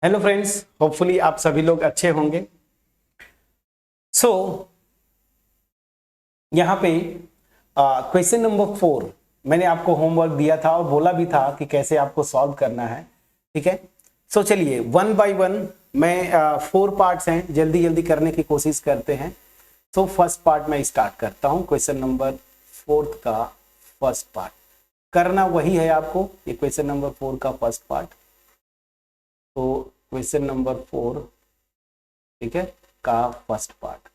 Hello friends, hopefully आप सभी लोग अच्छे होंगे। सो यहाँ पे क्वेश्चन नंबर 4 मैंने आपको होमवर्क दिया था और बोला भी था कि कैसे आपको सॉल्व करना है। ठीक है, सो चलिए वन बाय वन मैं 4 पार्ट्स हैं, जल्दी जल्दी करने की कोशिश करते हैं। तो फर्स्ट पार्ट मैं स्टार्ट करता हूँ। क्वेश्चन नंबर 4 का फर्स्ट पार्ट करना वही है आपको, ये क्वेश्चन नंबर 4 का फर्स्ट पार्ट। तो क्वेश्चन नंबर 4, ठीक है, का फर्स्ट पार्ट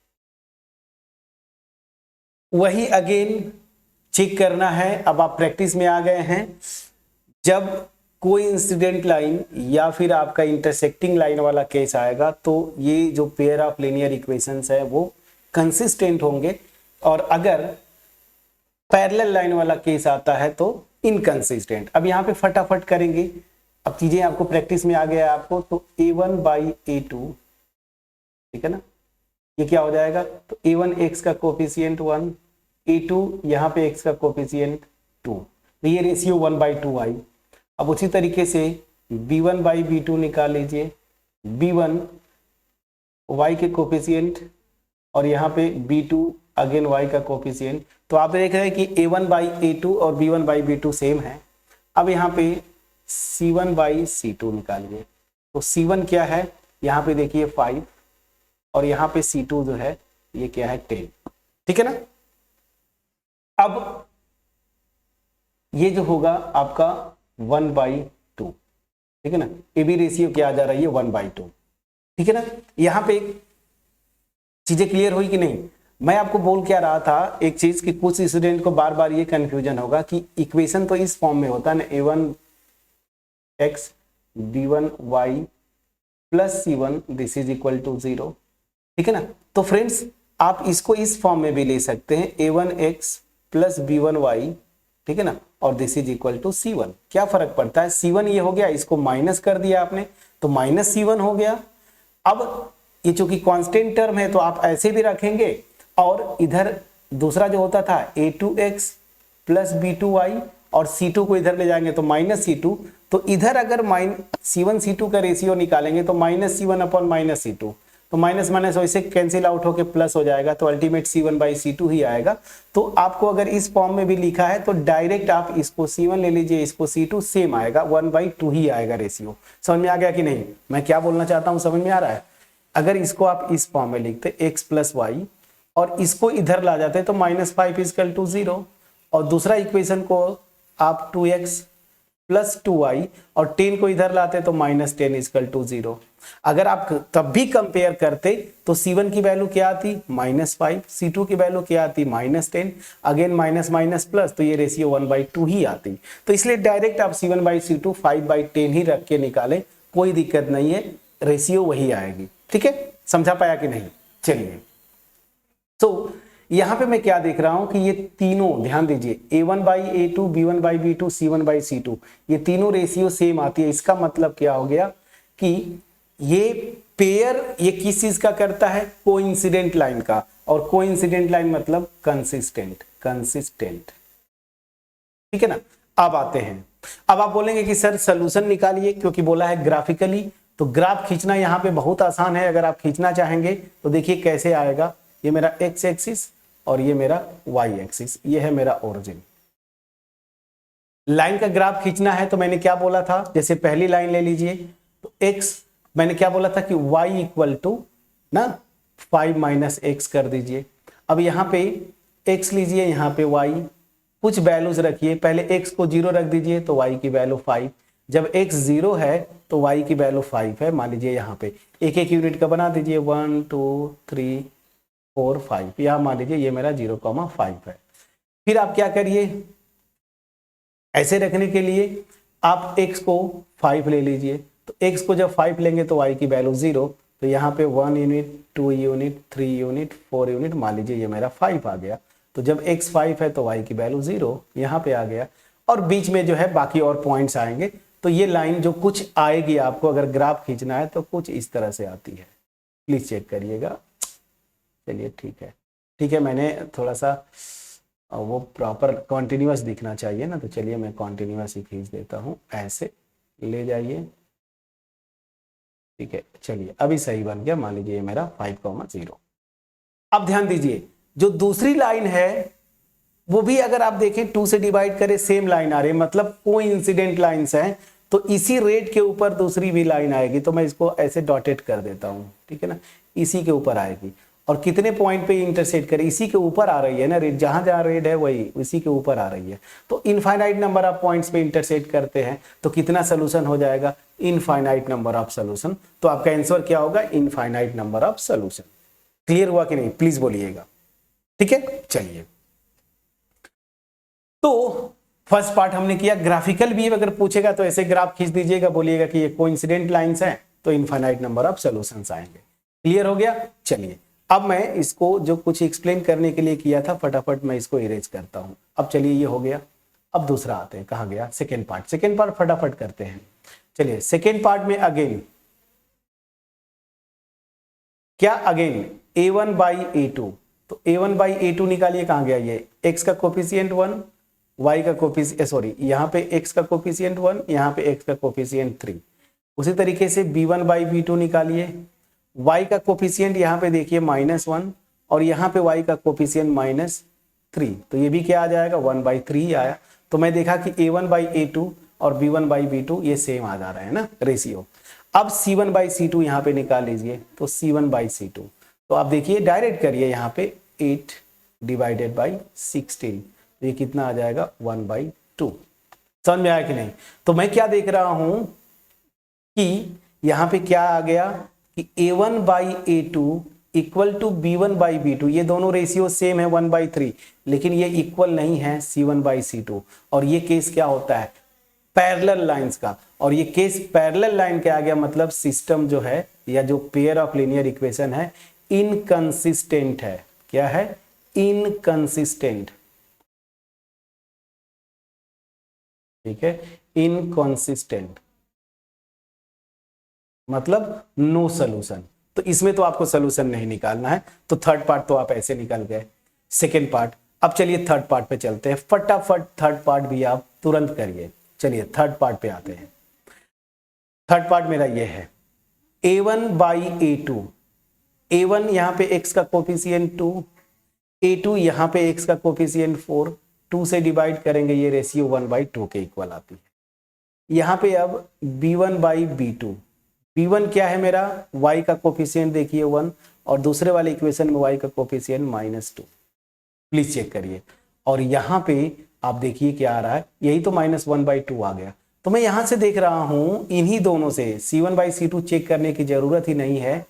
वही अगेन चेक करना है। अब आप प्रैक्टिस में आ गए हैं। जब कोई इंसिडेंट लाइन या फिर आपका इंटरसेक्टिंग लाइन वाला केस आएगा तो ये जो पेयर ऑफ लीनियर इक्वेशंस है वो कंसिस्टेंट होंगे, और अगर पैरेलल लाइन वाला केस आता है तो इनकंसिस्टेंट। अब यहाँ पे फटाफट करेंगे। अब चीजें आपको प्रैक्टिस में आ गया है आपको। तो a1 बाई a2, ठीक है ना, ये क्या हो जाएगा? तो a1 x का कोफिशियंट 1, a2 यहाँ पे x का कोफिशियंट 2, तो ये रेशियो 1/2 आई। अब उसी तरीके से b1 बाई b2 निकाल लीजिए, b1 y के कोफिशियंट और यहाँ पे b2 अगेन y का कोफिशियंट। तो आप देख रहे हैं कि a1 बाई a2 और b1 बाई b2 सेम है। अब यहाँ पे c1 बाई c2 निकालिए। तो c1 क्या है? यहाँ पे देखिए 5, और यहाँ पे C2 जो है ये क्या है 10। ठीक है ना। अब ये जो होगा आपका 1/2, ठीक है ना। ए बी रेशियो क्या आ जा रहा है? ये 1/2, ठीक है ना। यहाँ पे चीजें क्लियर हुई कि नहीं? मैं आपको बोल क्या रहा था एक चीज कि कुछ स्टूडेंट को बार बार ये कंफ्यूजन होगा कि इक्वेशन तो इस फॉर्म में होता है ना, a1x b1y plus c1 this is equal to 0, ठीक है ना। तो फ्रेंड्स आप इसको इस फॉर्म में भी ले सकते हैं, a1x प्लस b1y, ठीक है ना, और this is equal to c1। क्या फर्क पड़ता है? c1 ये हो गया, इसको माइनस कर दिया आपने तो माइनस c1 हो गया। अब ये चूंकि कांस्टेंट टर्म है तो आप ऐसे भी रखेंगे, और इधर दूसरा जो होता था a2x प्लस b2y, और c2 को इधर ले जाएंगे तो माइनस c2। तो इधर अगर c1 c2 का रेशियो निकालेंगे तो minus c1 upon minus c2, तो माइनस माइनस वैसे कैंसिल आउट होके प्लस हो जाएगा, तो अल्टीमेट c1 बाई c2 ही आएगा। तो आपको अगर इस फॉर्म में भी लिखा है तो डायरेक्ट आप इसको c1 ले लीजिए, इसको c2, सेम आएगा, 1/2 ही आएगा रेशियो। समझ में आ गया कि नहीं मैं क्या बोलना चाहता हूं? समझ में आ रहा है? अगर इसको आप इस फॉर्म में लिखते x प्लस वाई और इसको इधर ला जाते तो -5 इक्वल टू 0, और दूसरा इक्वेशन को आप 2x प्लस 2y और 10 को इधर लाते तो -10 इक्वल टू 0। अगर आप तब भी कंपेयर करते तो c1 की वैल्यू क्या आती? -5, c2 की वैल्यू क्या आती? -10, अगेन माइनस माइनस प्लस, तो ये रेशियो 1/2 ही आती। तो इसलिए डायरेक्ट आप c1/c2 5/10 ही रख के निकालें, कोई दिक्कत नहीं है, रेशियो वही आएगी। ठीक है, समझा पाया कि नहीं? चलिए, तो यहां पे मैं क्या देख रहा हूं कि ये तीनों, ध्यान दीजिए, a1/a2, b1/b2, c1/c2, ये तीनों रेशियो सेम आती है। इसका मतलब क्या हो गया कि ये पेयर ये किस चीज का करता है? कोइंसिडेंट लाइन का, और कोइंसिडेंट लाइन मतलब कंसिस्टेंट, कंसिस्टेंट, ठीक है ना। अब आते हैं, अब आप बोलेंगे कि सर सॉल्यूशन निकालिए, क्योंकि बोला है ग्राफिकली, तो ग्राफ खींचना यहाँ पे बहुत आसान है। अगर आप खींचना चाहेंगे तो देखिए कैसे आएगा। ये मेरा एक्स एक्सिस और ये मेरा वाई एक्सिस, ये है मेरा ओरिजिन। लाइन का ग्राफ खींचना है तो मैंने क्या बोला था? जैसे पहली लाइन ले लीजिए, तो एक्स मैंने क्या बोला था कि वाई इक्वल टू ना 5 माइनस एक्स कर दीजिए। अब यहाँ पे एक्स लीजिए, यहाँ पे वाई, कुछ वैल्यूज रखिए। पहले x को 0 रख दीजिए तो y की वैल्यू 5। जब x 0 है तो y की वैल्यू 5 है। मान लीजिए यहाँ पे एक एक यूनिट का बना दीजिए, 1 2 3 4 5, यहाँ मान लीजिए ये मेरा 0,5 है। फिर आप क्या करिए, ऐसे रखने के लिए आप x को 5 ले लीजिए। तो x को जब 5 लेंगे तो y की वैल्यू 0, तो यहाँ पे 1 यूनिट 2 यूनिट 3 यूनिट 4 यूनिट, मान लीजिए ये मेरा 5 आ गया। तो जब x 5 है तो y की वैल्यू 0 यहाँ पे आ गया, और बीच में जो है बाकी और पॉइंट्स आएंगे। तो ये लाइन जो कुछ आएगी आपको अगर ग्राफ खींचना है तो कुछ इस तरह से आती है, प्लीज चेक करिएगा। चलिए ठीक है, ठीक है, मैंने थोड़ा सा वो प्रॉपर कॉन्टिन्यूअस दिखना चाहिए ना, तो चलिए मैं कॉन्टिन्यूअस ही खींच देता हूँ। ऐसे ले जाइए, ठीक है, चलिए अभी सही बन गया, मान लीजिए मेरा 5,0। अब ध्यान दीजिए, जो दूसरी लाइन है वो भी अगर आप देखें 2 से डिवाइड करें, सेम लाइन आ रही है, मतलब कोइंसिडेंट लाइंस हैं, तो इसी रेट के ऊपर दूसरी भी लाइन आएगी। तो मैं इसको ऐसे डॉटेड कर देता हूं, ठीक है ना, इसी के ऊपर आएगी। और कितने पॉइंट पे इंटरसेक्ट करे, इसी के ऊपर आ रही है ना रेड, जहां जहां रेड है वही इसी के ऊपर आ रही है। तो इनफाइनाइट नंबर ऑफ पॉइंट्स पे इंटरसेक्ट करते हैं तो कितना सोल्यूशन हो जाएगा, इनफाइनाइट नंबर ऑफ सोल्यूशन। तो आपका आंसर क्या होगा, infinite number of solution. Clear हुआ कि नहीं, प्लीज बोलिएगा। ठीक है, चलिए तो फर्स्ट पार्ट हमने किया। ग्राफिकल भी अगर पूछेगा तो ऐसे ग्राफ खींच दीजिएगा, बोलिएगा कि ये कोइंसिडेंट लाइंस हैं तो इनफाइनाइट नंबर ऑफ सॉल्यूशंस आएंगे। क्लियर हो गया। चलिए अब मैं इसको जो कुछ एक्सप्लेन करने के लिए किया था फटाफट मैं इसको इरेज करता हूं। अब चलिए ये हो गया। अब दूसरा आते हैं, कहा गया सेकेंड पार्ट। सेकेंड पार्ट फटाफट करते हैं। चलिए सेकेंड पार्ट में अगेन क्या, अगेन a1/a2। तो a1/a2 निकालिए, कहां गया ये, x का कोफिशिएंट 1, y का कोफिशिएंट सॉरी यहाँ पे x का कोफिशिएंट 1, यहाँ पे x का कोफिशिएंट 3। उसी तरीके से b1/b2 निकालिए, y का कोफिशिएंट यहाँ पे देखिए -1 और यहाँ पे y का कोफिशिएंट -3। तो ये भी क्या आ जाएगा, 1/3 आया। तो मैं देखा कि a1/a2 और b1/b2 ये सेम आ जा रहा है ना रेशियो। अब c1/c2 यहाँ पे निकाल लीजिए, तो c1/c2 तो आप देखिए डायरेक्ट करिए यहाँ पे 8 डिवाइडेड बाई 16, तो ये कितना आ जाएगा 1/2। समझ में आया कि नहीं। तो मैं क्या देख रहा हूं कि यहाँ पे क्या आ गया कि a1/a2 इक्वल टू b1/b2, ये दोनों रेशियो सेम है 1/3, लेकिन ये इक्वल नहीं है c1/c2। और ये केस क्या होता है, पैरेलल लाइंस का। और ये केस पैरेलल लाइन के आ गया, मतलब सिस्टम जो है या जो पेयर ऑफ लीनियर इक्वेशन है इनकंसिस्टेंट है। क्या है, इनकंसिस्टेंट। ठीक है, इनकंसिस्टेंट मतलब नो सॉल्यूशन। तो इसमें तो आपको सॉल्यूशन नहीं निकालना है, तो थर्ड पार्ट तो आप ऐसे निकल गए। Second part. अब चलिए थर्ड पार्ट पे चलते हैं, फटाफट थर्ड पार्ट भी आप तुरंत करिए। चलिए थर्ड पार्ट पे आते हैं। थर्ड पार्ट मेरा ये है a1/a2। a1 यहाँ पे x का कोफिशिएंट 2, a2 यहाँ पे x का कोफिशिएंट 4, 2 से डिवाइड करेंगे ये रेशियो 1/2 के इक्वल आती है। यहाँ पे अब b1/b2, b1 क्या है मेरा, y का कोफिशिएंट देखिए 1 और दूसरे वाले इक्वेशन में y का कोफिशिएंट -2। प्लीज चेक करिए। और यहाँ पे आप देखिए क्या आ रहा है, यही तो -1/2 आ गया। तो मैं यहां से देख रहा हूं इन्हीं दोनों से c1/c2 चेक करने की जरूरत ही नहीं है।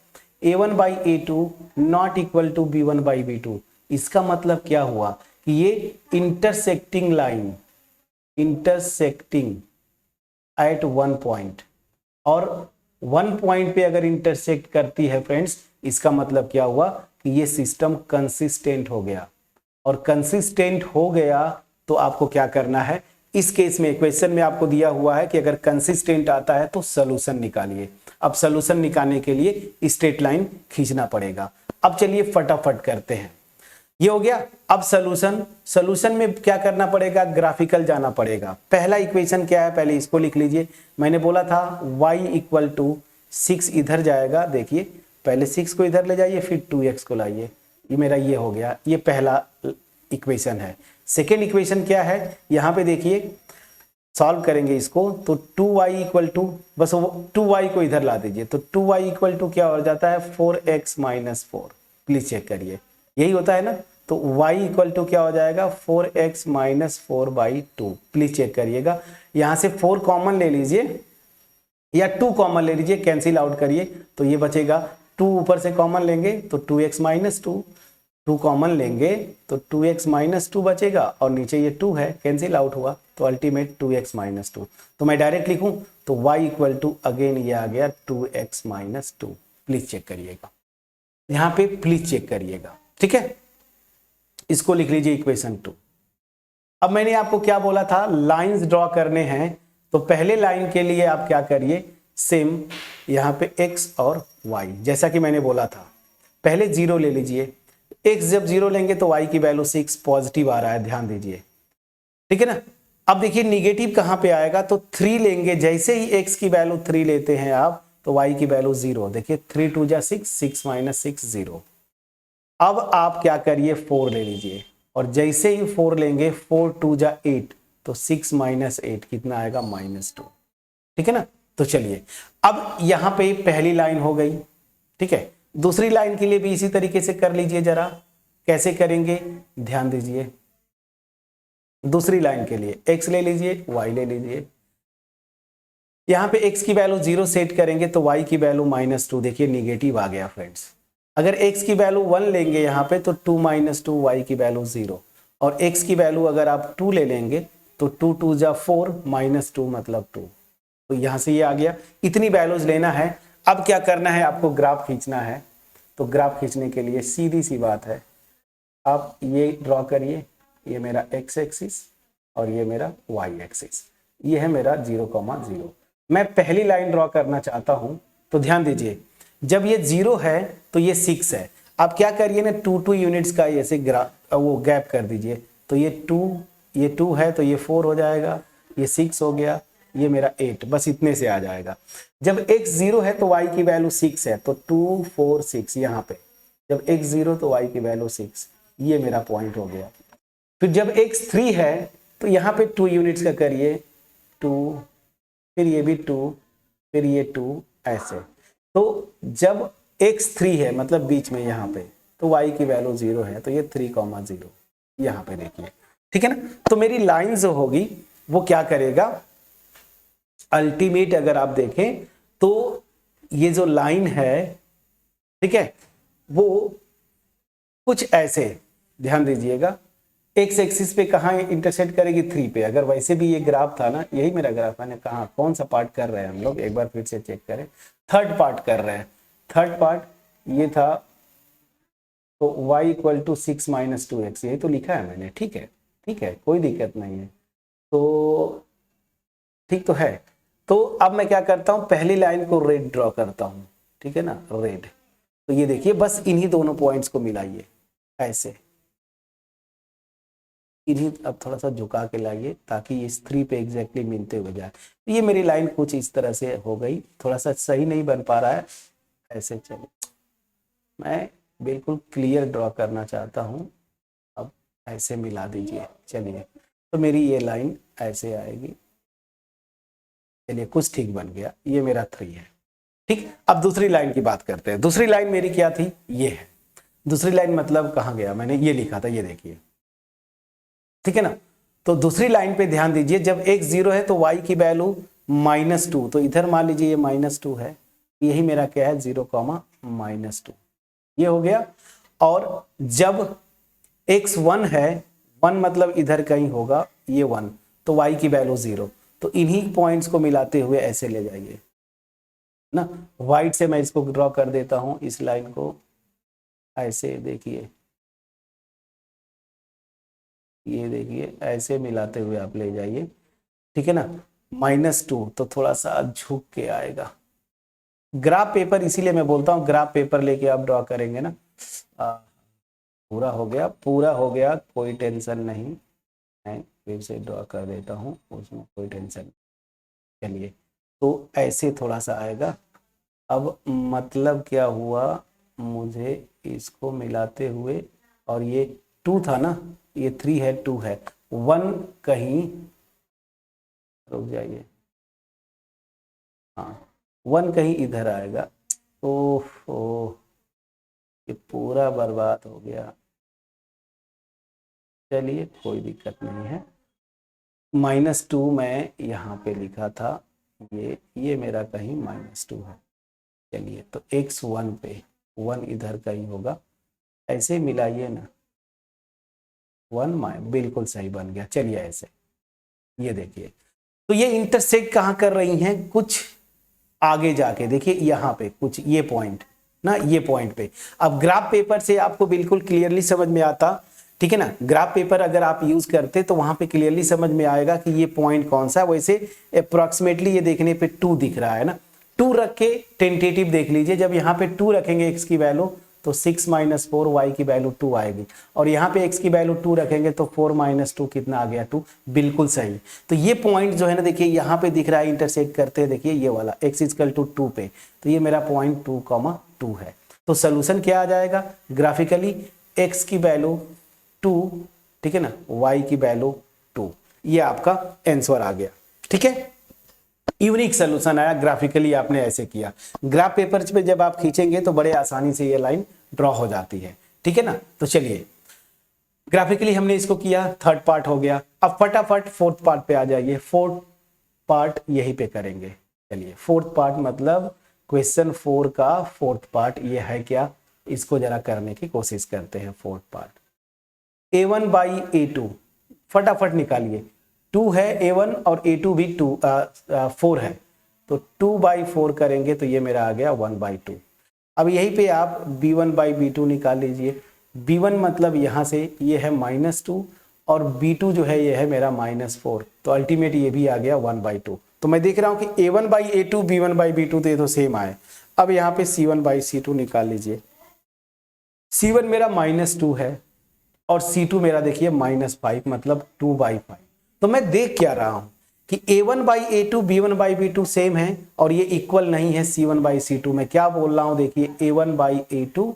a1/a2 not equal to b1/b2। इसका मतलब क्या हुआ कि ये intersecting line, intersecting at one point, और वन पॉइंट पे अगर इंटरसेक्ट करती है फ्रेंड्स, इसका मतलब क्या हुआ कि ये सिस्टम कंसिस्टेंट हो गया। और कंसिस्टेंट हो गया तो आपको क्या करना है, इस केस में इक्वेशन में आपको दिया हुआ है कि अगर कंसिस्टेंट आता है तो सॉल्यूशन निकालिए। अब सॉल्यूशन निकालने के लिए स्ट्रेट लाइन खींचना पड़ेगा। अब चलिए फटाफट करते हैं। ये हो गया। अब सॉल्यूशन में क्या करना पड़ेगा, ग्राफिकल जाना पड़ेगा। पहला इक्वेशन क्या है, पहले इसको लिख लीजिए। मैंने बोला था y इक्वल टू 6 इधर जाएगा, देखिए पहले 6 को इधर ले जाइए फिर 2x को लाइए, ये मेरा ये हो गया। ये पहला इक्वेशन है। सेकेंड इक्वेशन क्या है, यहाँ पे देखिए सॉल्व करेंगे इसको, तो 2y इक्वल टू, बस 2y को इधर ला दीजिए, तो 2y इक्वल टू क्या हो जाता है 4x - 4। प्लीज चेक करिए, यही होता है ना। तो y इक्वल टू क्या हो जाएगा 4x - 4/2। प्लीज चेक करिएगा, यहाँ से 4 कॉमन ले लीजिए या 2 कॉमन ले लीजिए, कैंसिल आउट करिए तो ये बचेगा। 2 ऊपर से कॉमन लेंगे तो 2x - 2, 2 कॉमन लेंगे तो 2x - 2 बचेगा और नीचे ये 2 है, कैंसिल आउट हुआ तो अल्टीमेट 2x - 2। तो मैं डायरेक्ट लिखूं तो y इक्वल टू अगेन ये आ गया 2x - 2। प्लीज चेक करिएगा, यहाँ पे प्लीज चेक करिएगा, ठीक है। इसको लिख लीजिए इक्वेशन 2। अब मैंने आपको क्या बोला था, लाइंस ड्रॉ करने हैं, तो पहले लाइन के लिए आप क्या करिए, सेम यहाँ पे x और y, जैसा कि मैंने बोला था पहले 0 ले लीजिए। x जब 0 लेंगे तो y की वैल्यू 6 पॉजिटिव आ रहा है, ध्यान दीजिए, ठीक है ना। अब देखिए निगेटिव कहां पे आएगा, तो 3 लेंगे, जैसे ही x की वैल्यू 3 लेते हैं आप तो y की वैल्यू 0। देखिए 3 2 जा 6, 6 माइनस 6 0। अब आप क्या करिए 4 ले लीजिए, और जैसे ही 4 लेंगे 4 2 जा 8, तो 6 माइनस 8 कितना आएगा -2। ठीक है ना। तो चलिए अब यहां पे पहली लाइन हो गई। ठीक है, दूसरी लाइन के लिए भी इसी तरीके से कर लीजिए जरा। कैसे करेंगे ध्यान दीजिए। दूसरी लाइन के लिए x ले लीजिए, y ले लीजिए। यहां पे x की वैल्यू 0 सेट करेंगे तो y की वैल्यू -2। देखिए निगेटिव आ गया फ्रेंड्स। अगर x की वैल्यू 1 लेंगे यहां पे तो 2 - 2, y की वैल्यू 0। और x की वैल्यू अगर आप 2 ले लेंगे तो 2 2 जा 4, -2 मतलब 2। तो यहां से ये आ गया। इतनी वैल्यूज लेना है। अब क्या करना है, आपको ग्राफ खींचना है। तो ग्राफ खींचने के लिए सीधी सी बात है, आप ये ड्रॉ करिए। ये मेरा x एक्सिस और ये मेरा y एक्सिस। ये है मेरा 0,0। मैं पहली लाइन ड्रॉ करना चाहता हूं, तो ध्यान दीजिए जब ये 0 है तो ये 6 है। आप क्या करिए ना 2 यूनिट्स का ऐसे वो गैप कर दीजिए। तो ये 2 है तो ये 4 हो जाएगा, ये 6 हो गया, ये मेरा 8, बस इतने से आ जाएगा। जब x 0 है तो y की वैल्यू 6 है, तो 2 4 6 यहाँ पे। जब x 0 तो y की वैल्यू 6, ये मेरा पॉइंट हो गया। फिर जब x 3 है तो यहाँ पे 2 यूनिट्स का करिए, 2, फिर ये भी 2, फिर ये 2, ऐसे। तो जब x 3 है मतलब बीच में यहाँ पे, तो y की वैल्यू 0 है, तो ये 3,0 यहाँ पे देखिए। ठीक है ना। तो मेरी लाइन जो होगी वो क्या करेगा, अल्टीमेट अगर आप देखें तो ये जो लाइन है, ठीक है, वो कुछ ऐसे, ध्यान दीजिएगा, एक्स एक्सिस पे कहाँ इंटरसेक्ट करेगी 3 पे। अगर वैसे भी ये ग्राफ था ना, यही मेरा ग्राफ है ना, कहाँ कौन सा पार्ट कर रहे हैं हम लोग, एक बार फिर से चेक करें। थर्ड पार्ट कर रहे हैं। थर्ड पार्ट ये था, तो y = 6 - 2x, यही तो लिखा है मैंने। ठीक है, ठीक है, कोई दिक्कत नहीं है। तो ठीक तो है। तो अब मैं क्या करता हूं, पहली लाइन को रेड ड्रॉ करता हूं। ठीक है ना, रेड। तो ये देखिए बस इन्हीं दोनों पॉइंट्स को मिलाइए ऐसे, इन्हीं अब थोड़ा सा झुका के लाइए ताकि इस 3 पे एग्जैक्टली मिलते हुए जाए। तो ये मेरी लाइन कुछ इस तरह से हो गई। थोड़ा सा सही नहीं बन पा रहा है, ऐसे चलिए मैं बिल्कुल क्लियर ड्रॉ करना चाहता हूं। अब ऐसे मिला दीजिए। चलिए तो मेरी ये लाइन ऐसे आएगी। चलिए कुछ ठीक बन गया, ये मेरा 3 है। ठीक, अब दूसरी लाइन की बात करते हैं। दूसरी लाइन मेरी क्या थी, ये है। दूसरी लाइन मतलब कहाँ गया, मैंने ये लिखा था, ये देखिए। ठीक है ना। तो दूसरी लाइन पे ध्यान दीजिए, जब x 0 है तो y की वैल्यू -2। तो इधर मान लीजिए ये -2 है, यही मेरा क्या है 0,-2, ये हो गया। और जब x 1 है, 1 मतलब इधर कहीं होगा, ये 1, तो y की वैल्यू 0। तो इन्हीं पॉइंट्स को मिलाते हुए ऐसे ले जाइए ना। व्हाइट से मैं इसको ड्रॉ कर देता हूं, इस लाइन को ऐसे देखिए, ये देखिए ऐसे मिलाते हुए आप ले जाइए। ठीक है ना। -2 तो थोड़ा सा झुक के आएगा। ग्राफ पेपर, इसीलिए मैं बोलता हूँ ग्राफ पेपर लेके आप ड्रॉ करेंगे ना। पूरा हो गया, पूरा हो गया, कोई टेंशन नहीं। मैं फिर से ड्रॉ कर देता हूँ, उसमें कोई टेंशन नहीं। चलिए तो ऐसे थोड़ा सा आएगा। अब मतलब क्या हुआ, मुझे इसको मिलाते हुए, और ये 2 था ना, ये 3 है, 2 है, 1 कहीं, रुक जाइए, हाँ 1 कहीं इधर आएगा। ओह ये पूरा बर्बाद हो गया। चलिए कोई दिक्कत नहीं है। -2 मैं यहाँ पे लिखा था, ये मेरा कहीं -2 है। चलिए तो x 1 पे, 1 इधर कहीं होगा, ऐसे मिलाइए ना। 1 बिल्कुल सही बन गया। चलिए ऐसे, ये देखिए। तो ये इंटरसेक्ट कहाँ कर रही हैं, कुछ आगे जाके देखिए, यहाँ पे कुछ ये पॉइंट ना, ये पॉइंट पे। अब ग्राफ पेपर से आपको बिल्कुल क्लियरली समझ में आता। ठीक है ना। ग्राफ पेपर अगर आप यूज करते तो वहां पे क्लियरली समझ में आएगा कि ये पॉइंट कौन सा है। वैसे अप्रोक्सीमेटली ये देखने पे 2 दिख रहा है ना, 2 रख के टेंटेटिव देख लीजिए। जब यहाँ पे 2 रखेंगे x की वैल्यू, तो 6 - 4 y की वैल्यू 2 आएगी, और यहाँ पे x की वैल्यू 2 रखेंगे तो 4 - 2 कितना आ गया 2, बिल्कुल सही। तो ये पॉइंट जो है ना देखिए यहाँ पे दिख रहा है, इंटरसेक्ट करते हैं, देखिए ये वाला x = 2 पे, तो ये मेरा पॉइंट 2,2 है। तो सोल्यूशन क्या आ जाएगा, ग्राफिकली x की वैल्यू 2, ठीक है ना, y की वैल्यू 2, ये आपका आंसर आ गया। ठीक है, यूनिक सोल्यूशन आया, ग्राफिकली आपने ऐसे किया। ग्राफ पेपर पे जब आप खींचेंगे तो बड़े आसानी से ये लाइन ड्रॉ हो जाती है। ठीक है ना, तो चलिए ग्राफिकली हमने इसको किया, थर्ड पार्ट हो गया। अब फटाफट फोर्थ पार्ट पे आ जाइए, फोर्थ पार्ट यहीं पे करेंगे। चलिए फोर्थ पार्ट मतलब क्वेश्चन 4 का फोर्थ पार्ट ये है क्या, इसको जरा करने की कोशिश करते हैं। फोर्थ पार्ट A1/A2 फटाफट निकालिए, 2 है A1 और A2 भी 4 है, तो 2/4 करेंगे तो ये मेरा आ गया 1/2। अब यहीं पे आप B1/B2 निकाल लीजिए। B1 मतलब यहाँ से ये है -2 और B2 जो है ये है मेरा -4, तो अल्टीमेट ये भी आ गया 1/2। तो मैं देख रहा हूँ कि A1/A2 B1/B2 तो ये तो सेम आए। अब यहाँ पे C1/C2 निकाल लीजिए। C1 मेरा -2 है और C2 मेरा देखिए -5 मतलब 2/5। तो मैं देख क्या रहा हूं कि A1/A2 B1/B2 सेम है और ये इक्वल नहीं है C1/C2। मैं क्या बोल रहा हूं, देखिए A1/A2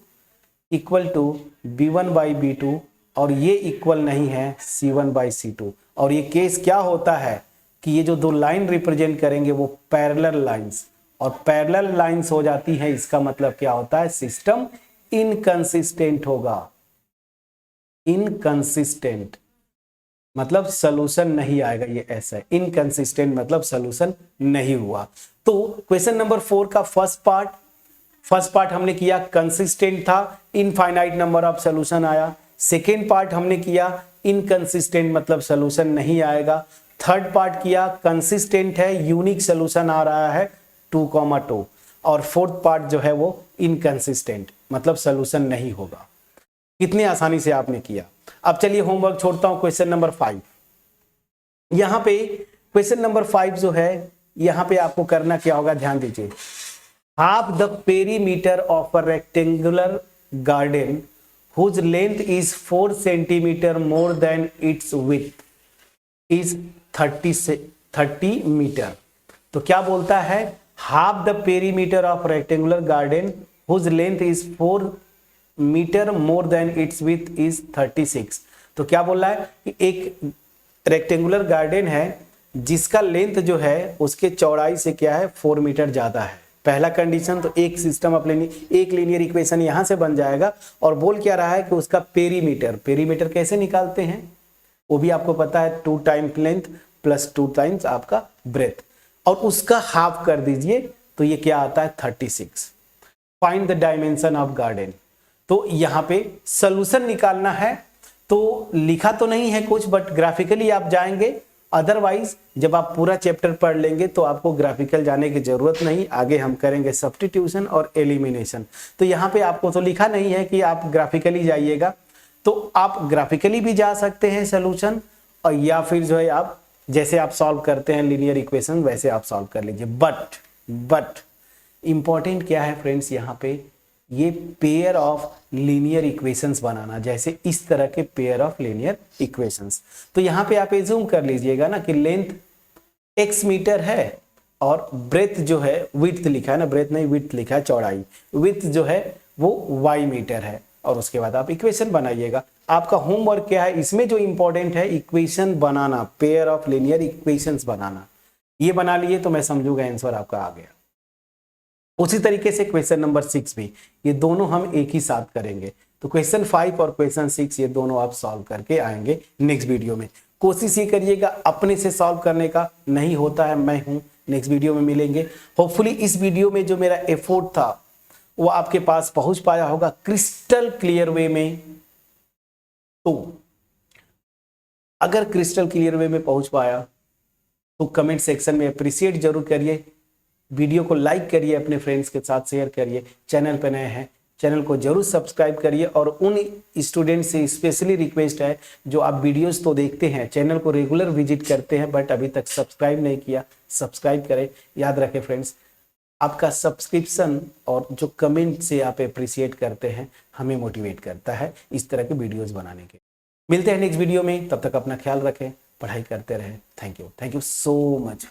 = B1/B2 और ये इक्वल नहीं है C1/C2। और ये केस क्या होता है कि ये जो दो लाइन रिप्रेजेंट करेंगे वो पैरेलल लाइंस, और पैरेलल लाइंस हो जाती है, इसका मतलब क्या होता है, सिस्टम इनकंसिस्टेंट होगा। इनकंसिस्टेंट मतलब सॉल्यूशन नहीं आएगा, ये ऐसा है। इनकंसिस्टेंट मतलब सॉल्यूशन नहीं हुआ। तो क्वेश्चन नंबर 4 का फर्स्ट पार्ट हमने किया, कंसिस्टेंट था, इनफाइनाइट नंबर ऑफ सॉल्यूशन आया। सेकेंड पार्ट हमने किया, इनकंसिस्टेंट मतलब सॉल्यूशन नहीं आएगा। थर्ड पार्ट किया, कंसिस्टेंट है, यूनिक सॉल्यूशन आ रहा है 2,2, और फोर्थ पार्ट जो है वो इनकंसिस्टेंट मतलब सॉल्यूशन नहीं होगा। कितनी आसानी से आपने किया। अब चलिए होमवर्क छोड़ता हूं, क्वेश्चन नंबर 5। यहां पे क्वेश्चन नंबर 5 जो है, यहां पे आपको करना क्या होगा, ध्यान दीजिए। Half the perimeter of a rectangular garden whose length is 4 centimetre more than its width is 30 metre. तो क्या बोलता है, half the perimeter of rectangular garden whose length is 4 metre more than its width is 36। तो क्या बोल रहा है कि एक रेक्टेंगुलर गार्डन है जिसका लेंथ जो है उसके चौड़ाई से क्या है 4 मीटर ज्यादा है। पहला कंडीशन तो एक सिस्टम ऑफ एक लीनियर इक्वेशन यहां से बन जाएगा। और बोल क्या रहा है कि उसका पेरीमीटर कैसे निकालते हैं वो भी आपको पता है, 2 टाइम्स लेंथ प्लस 2 टाइम्स आपका ब्रेथ, और उसका हाफ कर दीजिए तो ये क्या आता है 36। Find the dimension of garden. तो यहाँ पे सॉल्यूशन निकालना है, तो लिखा तो नहीं है कुछ, बट ग्राफिकली आप जाएंगे। अदरवाइज जब आप पूरा चैप्टर पढ़ लेंगे तो आपको ग्राफिकल जाने की जरूरत नहीं, आगे हम करेंगे सब्स्टिट्यूशन और एलिमिनेशन। तो यहाँ पे आपको तो लिखा नहीं है कि आप ग्राफिकली जाइएगा, तो आप ग्राफिकली भी जा सकते हैं सॉल्यूशन, और या फिर जो है आप जैसे आप सॉल्व करते हैं लीनियर इक्वेशन वैसे आप सॉल्व कर लीजिए। बट इंपॉर्टेंट क्या है फ्रेंड्स, यहाँ पे ये पेयर ऑफ लीनियर इक्वेशंस बनाना, जैसे इस तरह के पेयर ऑफ लीनियर इक्वेशंस। तो यहाँ पे आप एज्यूम कर लीजिएगा ना कि लेंथ x मीटर है और ब्रेथ जो है, विड्थ लिखा है ना, ब्रेथ नहीं विड्थ लिखा है, चौड़ाई, विड्थ जो है वो y मीटर है, और उसके बाद आप इक्वेशन बनाइएगा। आपका होमवर्क क्या है इसमें, जो इंपॉर्टेंट है इक्वेशन बनाना, पेयर ऑफ लीनियर इक्वेशंस बनाना। ये बना लिए तो मैं समझूंगा आंसर आपका आ गया। उसी तरीके से क्वेश्चन नंबर 6 भी, ये दोनों हम एक ही साथ करेंगे। तो क्वेश्चन 5 और क्वेश्चन 6 ये दोनों आप सॉल्व करके आएंगे नेक्स्ट वीडियो में। कोशिश ये करिएगा अपने से सॉल्व करने का, नहीं होता है मैं हूं, नेक्स्ट वीडियो में मिलेंगे। होपफुली इस वीडियो में जो मेरा एफर्ट था वो आपके पास पहुंच पाया होगा क्रिस्टल क्लियर वे में। तो अगर क्रिस्टल क्लियर वे में पहुंच पाया तो कमेंट सेक्शन में अप्रिशिएट जरूर करिए, वीडियो को लाइक करिए, अपने फ्रेंड्स के साथ शेयर करिए। चैनल पर नए हैं चैनल को जरूर सब्सक्राइब करिए, और उन स्टूडेंट से स्पेशली रिक्वेस्ट है जो आप वीडियोस तो देखते हैं, चैनल को रेगुलर विजिट करते हैं बट अभी तक सब्सक्राइब नहीं किया, सब्सक्राइब करें। याद रखें फ्रेंड्स, आपका सब्सक्रिप्शन और जो कमेंट से आप अप्रिशिएट करते हैं हमें मोटिवेट करता है इस तरह के वीडियोस बनाने के। मिलते हैं नेक्स्ट वीडियो में, तब तक अपना ख्याल रखें, पढ़ाई करते रहें। Thank you so much.